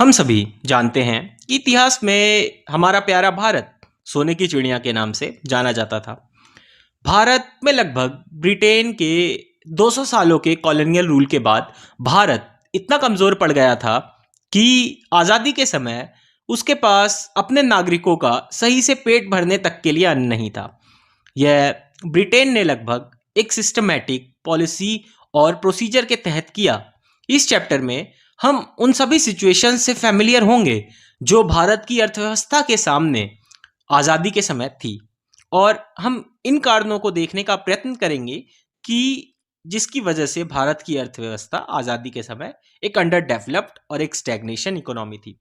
हम सभी जानते हैं कि इतिहास में हमारा प्यारा भारत सोने की चिड़िया के नाम से जाना जाता था। भारत में लगभग ब्रिटेन के 200 सालों के कॉलोनियल रूल के बाद भारत इतना कमजोर पड़ गया था कि आज़ादी के समय उसके पास अपने नागरिकों का सही से पेट भरने तक के लिए अन्न नहीं था। यह ब्रिटेन ने लगभग एक सिस्टमैटिक पॉलिसी और प्रोसीजर के तहत किया। इस चैप्टर में हम उन सभी सिचुएशन से फैमिलियर होंगे जो भारत की अर्थव्यवस्था के सामने आज़ादी के समय थी, और हम इन कारणों को देखने का प्रयत्न करेंगे कि जिसकी वजह से भारत की अर्थव्यवस्था आज़ादी के समय एक अंडर डेवलप्ड और एक स्टैग्नेशन इकोनॉमी थी।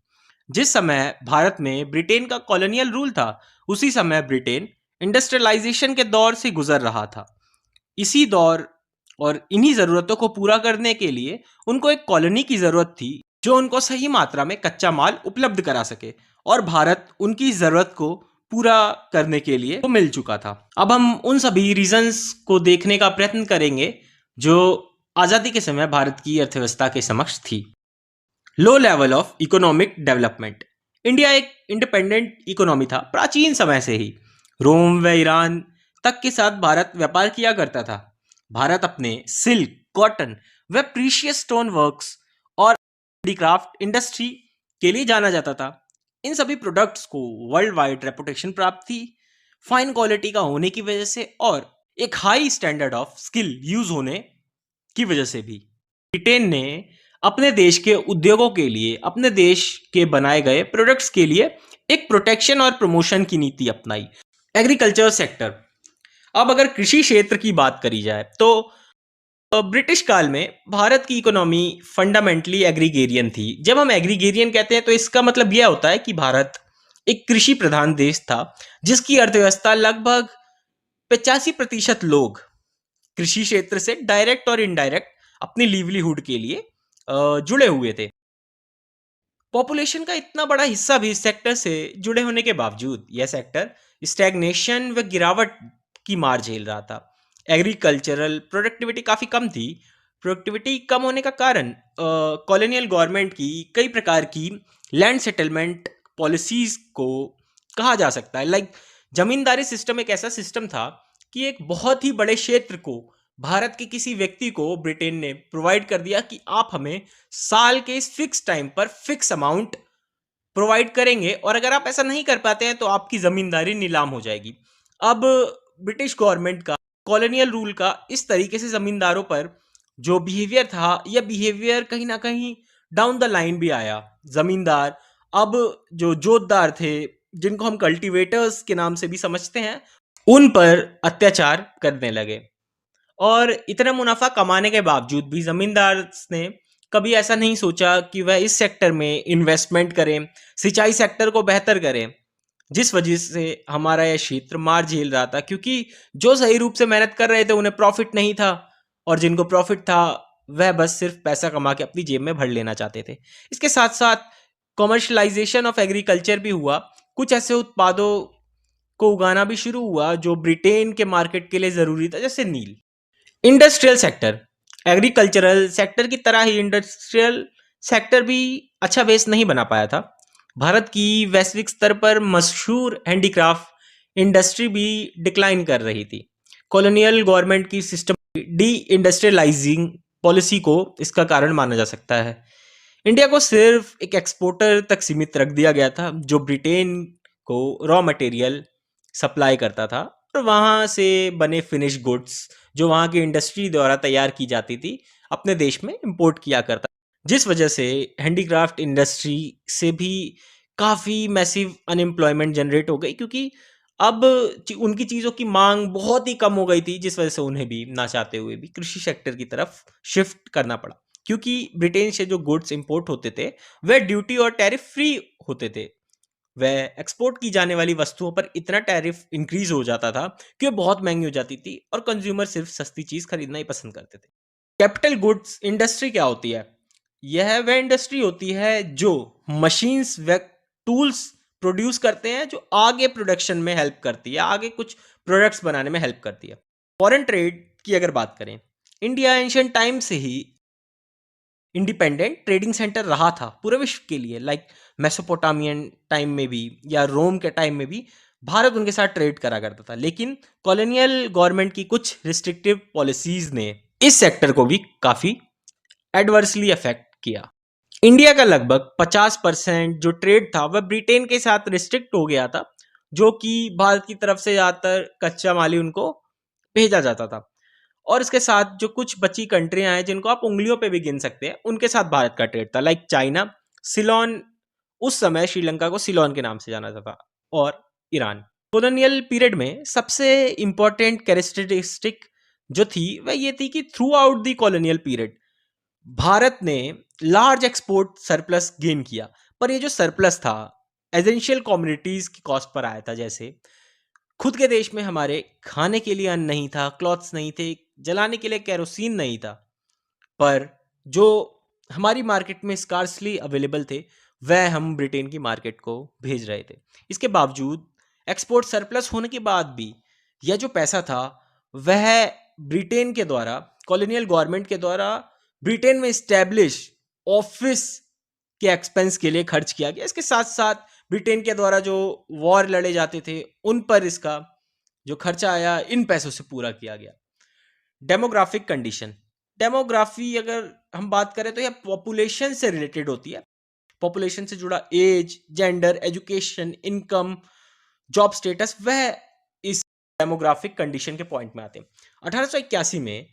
जिस समय भारत में ब्रिटेन का कॉलोनियल रूल था, उसी समय ब्रिटेन इंडस्ट्रियलाइजेशन के दौर से गुजर रहा था। इसी दौर और इन्हीं ज़रूरतों को पूरा करने के लिए उनको एक कॉलोनी की ज़रूरत थी जो उनको सही मात्रा में कच्चा माल उपलब्ध करा सके, और भारत उनकी ज़रूरत को पूरा करने के लिए तो मिल चुका था। अब हम उन सभी रीजंस को देखने का प्रयत्न करेंगे जो आज़ादी के समय भारत की अर्थव्यवस्था के समक्ष थी। Low level of economic development. India एक इंडिपेंडेंट इकोनॉमी था प्राचीन समय से ही। रोम व ईरान तक के साथ भारत व्यापार किया करता था। भारत अपने सिल्क, कॉटन व प्रीशियस स्टोन वर्क्स और हैंडीक्राफ्ट इंडस्ट्री के लिए जाना जाता था। इन सभी प्रोडक्ट्स को वर्ल्ड वाइड रेपुटेशन प्राप्त थी, फाइन क्वालिटी का होने की वजह से और एक high standard of skill use होने की वजह से भी। ब्रिटेन ने अपने देश के उद्योगों के लिए, अपने देश के बनाए गए प्रोडक्ट्स के लिए एक प्रोटेक्शन और प्रमोशन की नीति अपनाई। Agriculture sector. अब अगर कृषि क्षेत्र की बात करी जाए तो ब्रिटिश काल में भारत की इकोनॉमी फंडामेंटली एग्रीगेरियन थी। जब हम एग्रीगेरियन कहते हैं तो इसका मतलब यह होता है कि भारत एक कृषि प्रधान देश था जिसकी अर्थव्यवस्था लगभग 85% लोग कृषि क्षेत्र से डायरेक्ट और इनडायरेक्ट अपनी लिवलीहुड के लिए जुड़े हुए थे। पॉपुलेशन का इतना बड़ा हिस्सा भी इस सेक्टर से जुड़े होने के बावजूद यह सेक्टर स्टैग्नेशन व गिरावट की मार झेल रहा था। एग्रीकल्चरल प्रोडक्टिविटी काफ़ी कम थी। प्रोडक्टिविटी कम होने का कारण कॉलोनियल गवर्नमेंट की कई प्रकार की लैंड सेटलमेंट पॉलिसीज को कहा जा सकता है। जमींदारी सिस्टम एक ऐसा सिस्टम था कि एक बहुत ही बड़े क्षेत्र को भारत के किसी व्यक्ति को ब्रिटेन ने प्रोवाइड कर दिया कि आप हमें साल के इस फिक्स टाइम पर फिक्स अमाउंट प्रोवाइड करेंगे, और अगर आप ऐसा नहीं कर पाते हैं तो आपकी जमींदारी नीलाम हो जाएगी। अब ब्रिटिश गवर्नमेंट का कॉलोनियल रूल का इस तरीके से जमींदारों पर जो बिहेवियर था, यह बिहेवियर कहीं ना कहीं डाउन द लाइन भी आया। जमींदार अब जो जोतदार थे, जिनको हम कल्टीवेटर्स के नाम से भी समझते हैं, उन पर अत्याचार करने लगे। और इतना मुनाफा कमाने के बावजूद भी जमींदार ने कभी ऐसा नहीं सोचा कि वह इस सेक्टर में इन्वेस्टमेंट करें, सिंचाई सेक्टर को बेहतर करें, जिस वजह से हमारा यह क्षेत्र मार झेल रहा था। क्योंकि जो सही रूप से मेहनत कर रहे थे उन्हें प्रॉफिट नहीं था, और जिनको प्रॉफिट था वह बस सिर्फ पैसा कमा के अपनी जेब में भर लेना चाहते थे। इसके साथ साथ कॉमर्शलाइजेशन ऑफ एग्रीकल्चर भी हुआ। कुछ ऐसे उत्पादों को उगाना भी शुरू हुआ जो ब्रिटेन के मार्केट के लिए ज़रूरी था, जैसे नील। Industrial sector. एग्रीकल्चरल सेक्टर की तरह ही इंडस्ट्रियल सेक्टर भी अच्छा बेस नहीं बना पाया था। भारत की वैश्विक स्तर पर मशहूर हैंडीक्राफ्ट इंडस्ट्री भी डिक्लाइन कर रही थी। कॉलोनियल गवर्नमेंट की सिस्टम डी इंडस्ट्रियलाइजिंग पॉलिसी को इसका कारण माना जा सकता है। इंडिया को सिर्फ एक एक्सपोर्टर तक सीमित रख दिया गया था जो ब्रिटेन को रॉ मटेरियल सप्लाई करता था, और वहाँ से बने फिनिश गुड्स जो वहाँ की इंडस्ट्री द्वारा तैयार की जाती थी अपने देश में इंपोर्ट किया करता, जिस वजह से हैंडीक्राफ्ट इंडस्ट्री से भी काफ़ी मैसिव अनएम्प्लॉयमेंट जनरेट हो गई। क्योंकि अब उनकी चीज़ों की मांग बहुत ही कम हो गई थी, जिस वजह से उन्हें भी ना चाहते हुए भी कृषि सेक्टर की तरफ शिफ्ट करना पड़ा। क्योंकि ब्रिटेन से जो गुड्स इंपोर्ट होते थे वह ड्यूटी और टैरिफ फ्री होते थे। वह एक्सपोर्ट की जाने वाली वस्तुओं पर इतना टैरिफ इंक्रीज हो जाता था कि वो बहुत महंगी हो जाती थी, और कंज्यूमर सिर्फ सस्ती चीज खरीदना ही पसंद करते थे। कैपिटल गुड्स इंडस्ट्री क्या होती है? यह वह इंडस्ट्री होती है जो मशीन्स व टूल्स प्रोड्यूस करते हैं, जो आगे प्रोडक्शन में हेल्प करती है, आगे कुछ प्रोडक्ट्स बनाने में हेल्प करती है। फॉरेन ट्रेड की अगर बात करें, इंडिया एंशियंट टाइम से ही इंडिपेंडेंट ट्रेडिंग सेंटर रहा था पूरे विश्व के लिए। लाइक मेसोपोटामियन टाइम में भी या रोम के टाइम में भी भारत उनके साथ ट्रेड करा करता था। लेकिन कॉलोनियल गवर्नमेंट की कुछ रिस्ट्रिक्टिव पॉलिसीज ने इस सेक्टर को भी काफी एडवर्सली अफेक्ट किया। इंडिया का लगभग 50% जो ट्रेड था वह ब्रिटेन के साथ रिस्ट्रिक्ट हो गया था, जो कि भारत की तरफ से ज्यादातर कच्चा माल ही उनको भेजा जाता था। और इसके साथ जो कुछ बची कंट्रियां हैं जिनको आप उंगलियों पे भी गिन सकते हैं, उनके साथ भारत का ट्रेड था। लाइक चाइना, सिलोन, उस समय श्रीलंका को सिलोन के नाम से जाना जाता था, और ईरान। कॉलोनियल पीरियड में सबसे इंपॉर्टेंट कैरेक्टरिस्टिक जो थी वह ये थी कि through out the colonial period Bharat ने लार्ज एक्सपोर्ट सरप्लस गेन किया। पर ये जो सरप्लस था एसेंशियल कम्युनिटीज की कॉस्ट पर आया था। जैसे खुद के देश में हमारे खाने के लिए अन्न नहीं था, क्लॉथ्स नहीं थे, जलाने के लिए केरोसिन नहीं था, पर जो हमारी मार्केट में स्कार्सली अवेलेबल थे वह हम ब्रिटेन की मार्केट को भेज रहे थे। इसके बावजूद एक्सपोर्ट सरप्लस होने के बाद भी यह जो पैसा था वह ब्रिटेन के द्वारा, कॉलोनियल गवर्नमेंट के द्वारा ब्रिटेन में स्टैब्लिश ऑफिस के एक्सपेंस के लिए खर्च किया गया। इसके साथ साथ ब्रिटेन के द्वारा जो वॉर लड़े जाते थे उन पर इसका जो खर्चा आया इन पैसों से पूरा किया गया। डेमोग्राफिक कंडीशन, डेमोग्राफी अगर हम बात करें तो यह पॉपुलेशन से रिलेटेड होती है। पॉपुलेशन से जुड़ा age, gender, education, income, job status, वह इस डेमोग्राफिक कंडीशन के पॉइंट में आते हैं। 1881 में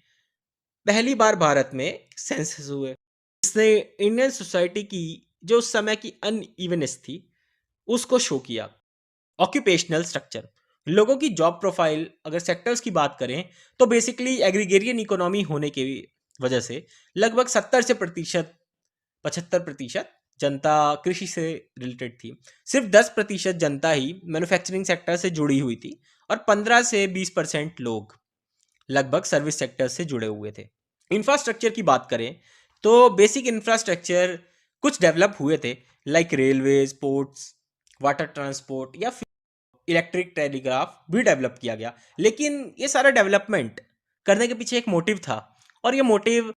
पहली बार भारत में सेंसस हुए। इसने इंडियन सोसाइटी की जो उस समय की अनइवनेस थी उसको शो किया। ऑक्यूपेशनल स्ट्रक्चर, लोगों की जॉब प्रोफाइल, अगर सेक्टर्स की बात करें तो बेसिकली एग्रीगेरियन इकोनॉमी होने की वजह से लगभग 75% जनता कृषि से रिलेटेड थी। सिर्फ 10% जनता ही मैन्युफैक्चरिंग सेक्टर से जुड़ी हुई थी, और 15 से 20% लोग लगभग सर्विस सेक्टर से जुड़े हुए थे। इंफ्रास्ट्रक्चर की बात करें तो बेसिक इंफ्रास्ट्रक्चर कुछ डेवलप हुए थे, like railways, ports, water transport या इलेक्ट्रिक टेलीग्राफ भी डेवलप किया गया। लेकिन ये सारा डेवलपमेंट करने के पीछे एक मोटिव था, और ये मोटिव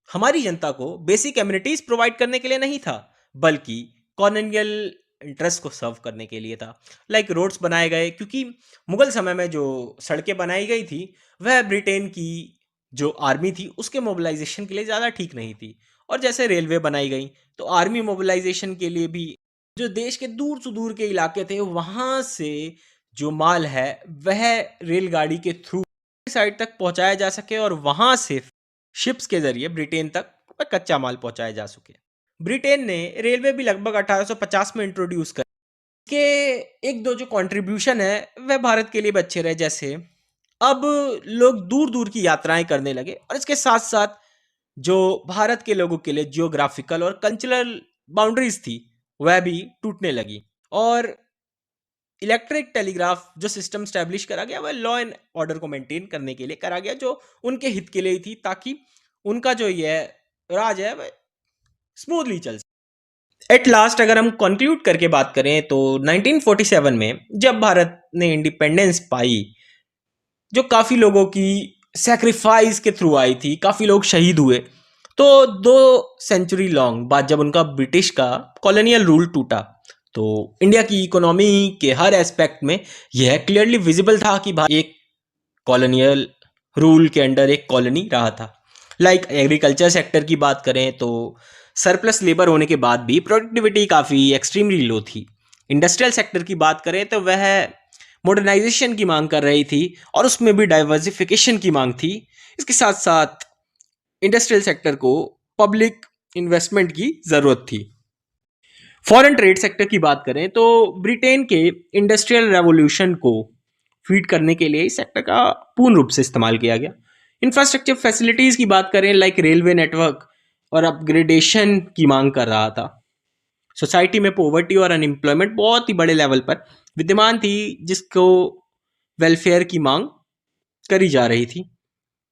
हमारी जनता को बेसिक एमिनिटीज प्रोवाइड करने के लिए नहीं था, बल्कि कॉलोनियल इंटरेस्ट को सर्व करने के लिए था। लाइक रोड्स बनाए गए, क्योंकि मुगल समय में जो सड़कें बनाई गई थी वह ब्रिटेन की जो आर्मी थी उसके मोबिलाइजेशन के लिए ज़्यादा ठीक नहीं थी। और जैसे रेलवे बनाई गई तो आर्मी मोबिलाइजेशन के लिए भी जो देश के दूर सुदूर के इलाके थे वहाँ से जो माल है वह रेलगाड़ी के थ्रू साइड तक पहुँचाया जा सके, और वहाँ से शिप्स के जरिए ब्रिटेन तक कच्चा माल पहुँचाया जा सके। ब्रिटेन ने रेलवे भी लगभग 1850 में इंट्रोड्यूस कर के एक दो जो कंट्रीब्यूशन है वह भारत के लिए भी अच्छे रहे। जैसे अब लोग दूर दूर की यात्राएं करने लगे, और इसके साथ साथ जो भारत के लोगों के लिए जियोग्राफिकल और कल्चरल बाउंड्रीज थी वह भी टूटने लगी। और इलेक्ट्रिक टेलीग्राफ जो सिस्टम स्टैब्लिश करा गया वह लॉ एंड ऑर्डर को मेंटेन करने के लिए करा गया, जो उनके हित के लिए ही थी, ताकि उनका जो ये राज है वह स्मूथली चल सके। एट लास्ट अगर हम कंक्लूड करके बात करें तो 1947 में जब भारत ने इंडिपेंडेंस पाई, जो काफ़ी लोगों की सेक्रीफाइस के थ्रू आई थी, काफ़ी लोग शहीद हुए, तो 2 सेंचुरी लॉन्ग बाद जब उनका ब्रिटिश का कॉलोनियल रूल टूटा तो इंडिया की इकोनॉमी के हर एस्पेक्ट में यह क्लियरली विजिबल था कि भारत एक कॉलोनियल रूल के अंडर एक कॉलोनी रहा था। लाइक एग्रीकल्चर सेक्टर की बात करें तो सरप्लस लेबर होने के बाद भी प्रोडक्टिविटी काफ़ी एक्सट्रीमली लो थी। इंडस्ट्रियल सेक्टर की बात करें तो वह मॉडर्नाइजेशन की मांग कर रही थी, और उसमें भी डाइवर्सिफिकेशन की मांग थी। इसके साथ साथ इंडस्ट्रियल सेक्टर को पब्लिक इन्वेस्टमेंट की ज़रूरत थी। फॉरेन ट्रेड सेक्टर की बात करें तो ब्रिटेन के इंडस्ट्रियल रेवोल्यूशन को फीड करने के लिए इस सेक्टर का पूर्ण रूप से इस्तेमाल किया गया। इंफ्रास्ट्रक्चर फैसिलिटीज़ की बात करें, लाइक रेलवे नेटवर्क और अपग्रेडेशन की मांग कर रहा था। सोसाइटी में पॉवर्टी और अनएम्प्लॉयमेंट बहुत ही बड़े लेवल पर विद्यमान थी, जिसको वेलफेयर की मांग करी जा रही थी।